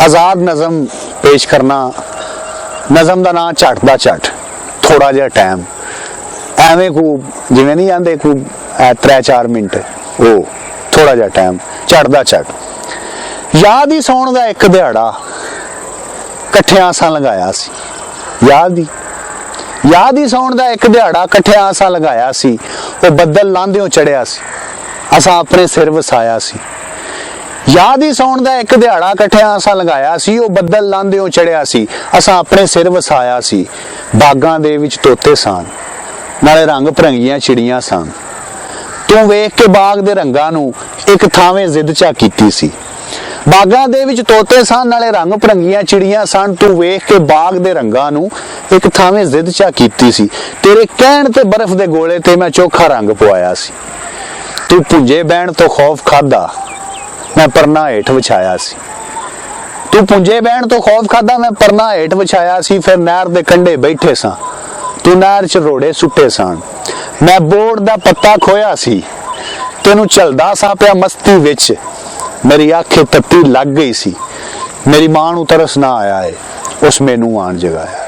आजाद नज़म पेश करना। नज़म का नाम झट दा झट, थोड़ा जिहा टाइम, एवें को जिवें नहीं आंदे को 3-4 मिनट, वो थोड़ा जिहा टाइम, झट दा झट। याद ही सौण दा एक दिहाड़ा कट्ठियां असां लगाया सी, याद ही सौण दा एक दिहाड़ा कट्ठियां असां लगाया सी। वो बदल लांदियों चढ़िया सी, असां अपने सिर वसाया सी। याद ही सौण दा एक दिहाड़ा कट्ठियां असां लगाया सी, वो बदल लांदियों चढ़िया सी, असां अपने सिर वसाया सी। बागां दे विच तोते सन, नाले रंग भरंगियां चिड़ियां सन। तू वेख के बाग दे रंगां नूं एक थावें जिद चा कीती सी। बागां दे विच तोते सन, नाले रंग भरंगियां चिड़ियां सन। तू वेख के बाग दे रंगां नूं एक थावें जिद चा कीती सी। तेरे कहण ते बर्फ दे गोले ते मैं चोखा रंग पवाया सी। तू पुंजे बहण तो खौफ खादा, मैं परना हेठ विछाया सी। तू पुंजे बहण तो खौफ खादा, मैं परना हेठ विछाया सी। फिर नहर दे कंढे बैठे सां, तू नहर च रोड़े सुट्टे सन। मैं बोड़ दा पत्ता खोया सी, तेनू चलदा सा पिया मस्ती विच। मेरी आखे तत्ती लग गई सी, मेरी मां नू तरस ना आया है, उस मैनू आन जगाया।